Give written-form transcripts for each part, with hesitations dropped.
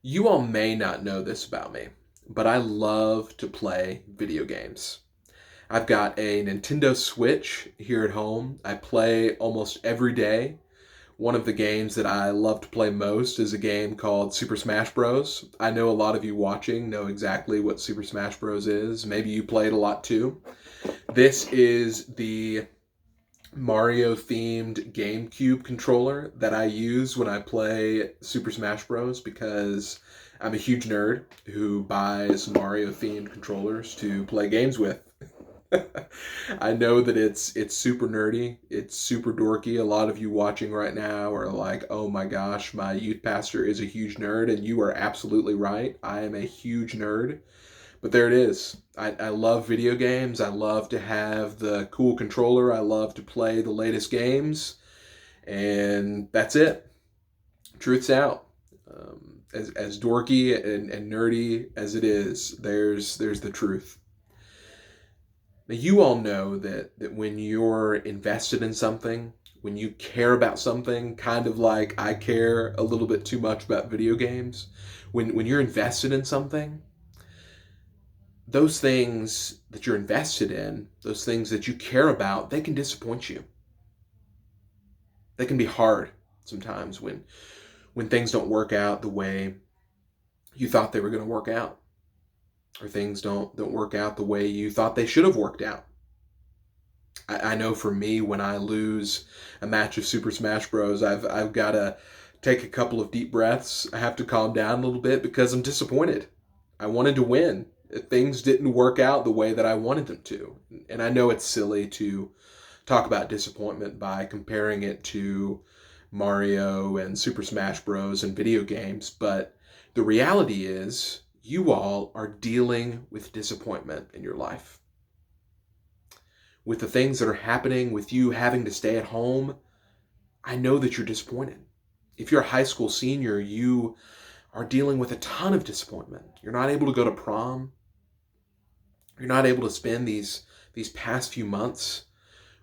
You all may not know this about me, but I love to play video games. I've got a Nintendo Switch here at home. I play almost every day. One of the games that I love to play most is a game called Super Smash Bros. I know a lot of you watching know exactly what Super Smash Bros is. Maybe you play it a lot too. This is the Mario themed GameCube controller that I use when I play Super Smash Bros. Because I'm a huge nerd who buys Mario themed controllers to play games with. I know that it's super nerdy, it's super dorky. A lot of you watching right now are like, "Oh my gosh, my youth pastor is a huge nerd," and you are absolutely right. I am a huge nerd. But there it is. I love video games. I love to have the cool controller. I love to play the latest games. And that's it. Truth's out. As dorky and nerdy as it is, there's the truth. Now, you all know that when you're invested in something, when you care about something, kind of like I care a little bit too much about video games, when you're invested in something, those things that you're invested in, those things that you care about, they can disappoint you. They can be hard sometimes when things don't work out the way you thought they were going to work out, or things don't work out the way you thought they should have worked out. I know for me, when I lose a match of Super Smash Bros, I've got to take a couple of deep breaths. I have to calm down a little bit because I'm disappointed. I wanted to win. Things didn't work out the way that I wanted them to. And I know it's silly to talk about disappointment by comparing it to Mario and Super Smash Bros. And video games, but the reality is you all are dealing with disappointment in your life. With the things that are happening, with you having to stay at home, I know that you're disappointed. If you're a high school senior, you are dealing with a ton of disappointment. You're not able to go to prom. You're not able to spend these past few months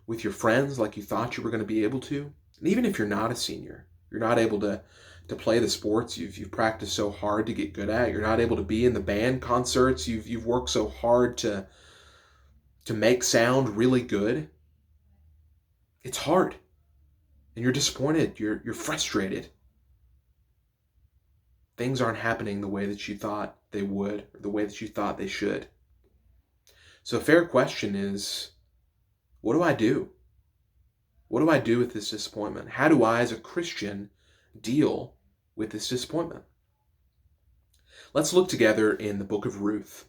with your friends like you thought you were going to be able to. And even if you're not a senior, you're not able to play the sports you've practiced so hard to get good at. You're not able to be in the band concerts you've worked so hard to make sound really good. It's hard. And you're disappointed. You're frustrated. Things aren't happening the way that you thought they would, or the way that you thought they should. So a fair question is, what do I do? What do I do with this disappointment? How do I, as a Christian, deal with this disappointment? Let's look together in the book of Ruth.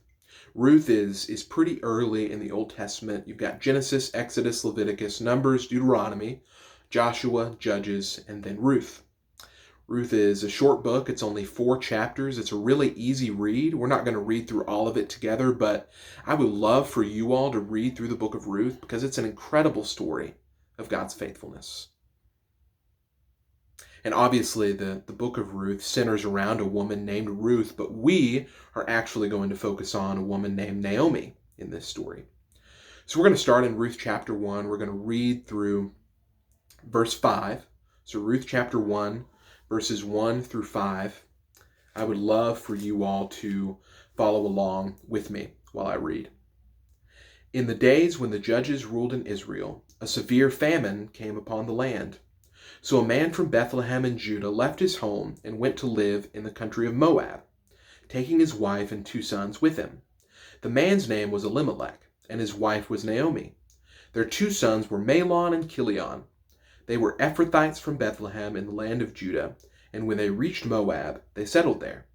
Ruth is pretty early in the Old Testament. You've got Genesis, Exodus, Leviticus, Numbers, Deuteronomy, Joshua, Judges, and then Ruth. Ruth is a short book. It's only 4 chapters. It's a really easy read. We're not going to read through all of it together, but I would love for you all to read through the book of Ruth because it's an incredible story of God's faithfulness. And obviously, the book of Ruth centers around a woman named Ruth, but we are actually going to focus on a woman named Naomi in this story. So we're going to start in Ruth chapter 1. We're going to read through verse 5. So Ruth chapter 1, verses 1 through 5. I would love for you all to follow along with me while I read. In the days when the judges ruled in Israel, a severe famine came upon the land. So a man from Bethlehem in Judah left his home and went to live in the country of Moab, taking his wife and 2 sons with him. The man's name was Elimelech, and his wife was Naomi. Their 2 sons were Mahlon and Chilion. They were Ephrathites from Bethlehem in the land of Judah, and when they reached Moab, they settled there.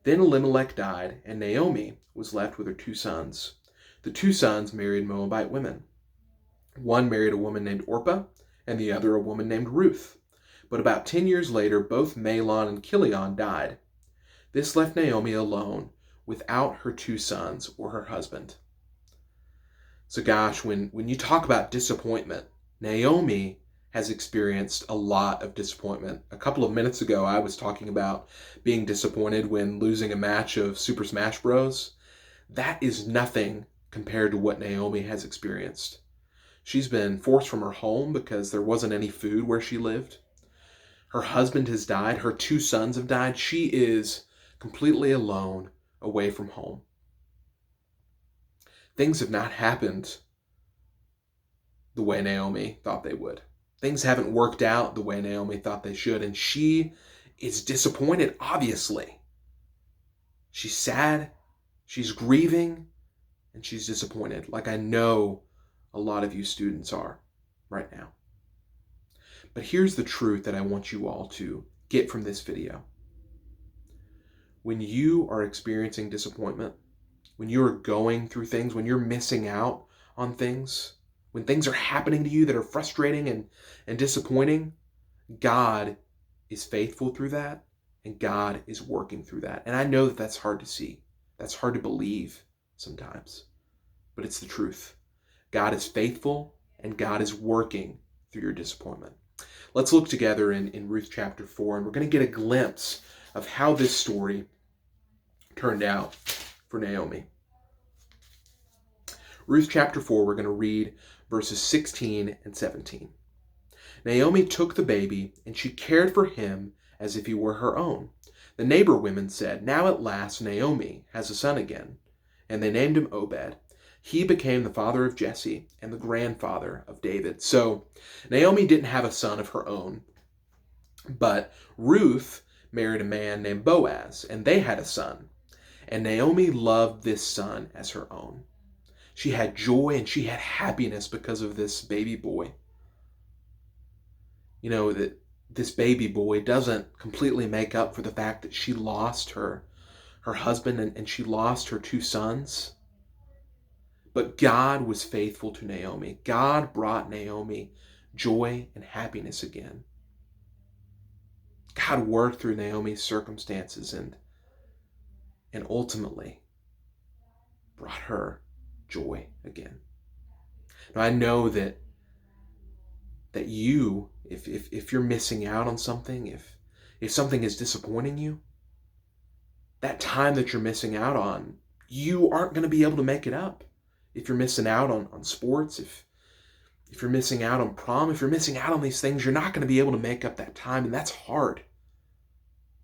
Then Elimelech died, and Naomi was left with her 2 sons. The 2 sons married Moabite women. One married a woman named Orpah, and the other a woman named Ruth. But about 10 years later, both Mahlon and Chilion died. This left Naomi alone, without her 2 sons or her husband. So gosh, when you talk about disappointment, Naomi has experienced a lot of disappointment. A couple of minutes ago, I was talking about being disappointed when losing a match of Super Smash Bros. That is nothing compared to what Naomi has experienced. She's been forced from her home because there wasn't any food where she lived. Her husband has died. Her 2 sons have died. She is completely alone, away from home. Things have not happened the way Naomi thought they would. Things haven't worked out the way Naomi thought they should, and she is disappointed, obviously. She's sad, she's grieving, and she's disappointed, like I know a lot of you students are right now. But here's the truth that I want you all to get from this video. When you are experiencing disappointment, when you're going through things, when you're missing out on things, when things are happening to you that are frustrating and disappointing, God is faithful through that, and God is working through that. And I know that that's hard to see. That's hard to believe sometimes, but it's the truth. God is faithful, and God is working through your disappointment. Let's look together in Ruth chapter 4, and we're going to get a glimpse of how this story turned out for Naomi. Ruth chapter 4, we're going to read verses 16 and 17. Naomi took the baby, and she cared for him as if he were her own. The neighbor women said, "Now at last Naomi has a son again." And they named him Obed. He became the father of Jesse and the grandfather of David. So Naomi didn't have a son of her own, but Ruth married a man named Boaz, and they had a son. And Naomi loved this son as her own. She had joy and she had happiness because of this baby boy. You know, that this baby boy doesn't completely make up for the fact that she lost her husband and she lost her two sons. But God was faithful to Naomi. God brought Naomi joy and happiness again. God worked through Naomi's circumstances and ultimately brought her joy again. Now I know that you, if you're missing out on something, if something is disappointing you, that time that you're missing out on, you aren't going to be able to make it up. If you're missing out on sports, if you're missing out on prom, if you're missing out on these things, you're not going to be able to make up that time, and that's hard.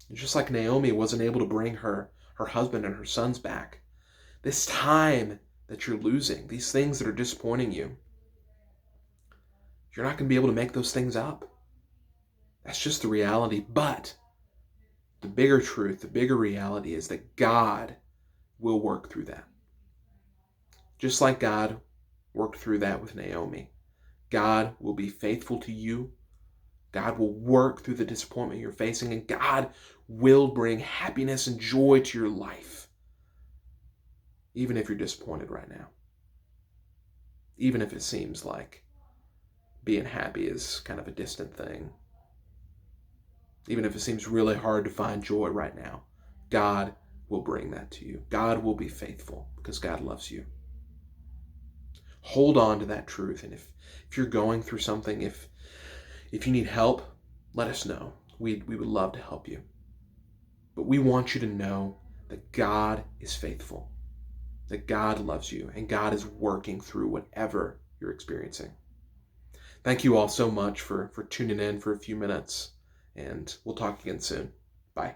And just like Naomi wasn't able to bring her husband and her sons back, this time that you're losing, these things that are disappointing you, you're not going to be able to make those things up. That's just the reality. But the bigger truth, the bigger reality is that God will work through that. Just like God worked through that with Naomi. God will be faithful to you. God will work through the disappointment you're facing, and God will bring happiness and joy to your life. Even if you're disappointed right now. Even if it seems like being happy is kind of a distant thing. Even if it seems really hard to find joy right now, God will bring that to you. God will be faithful because God loves you. Hold on to that truth, and if you're going through something, if you need help, let us know. We would love to help you. But we want you to know that God is faithful, that God loves you, and God is working through whatever you're experiencing. Thank you all so much for tuning in for a few minutes, and we'll talk again soon. Bye.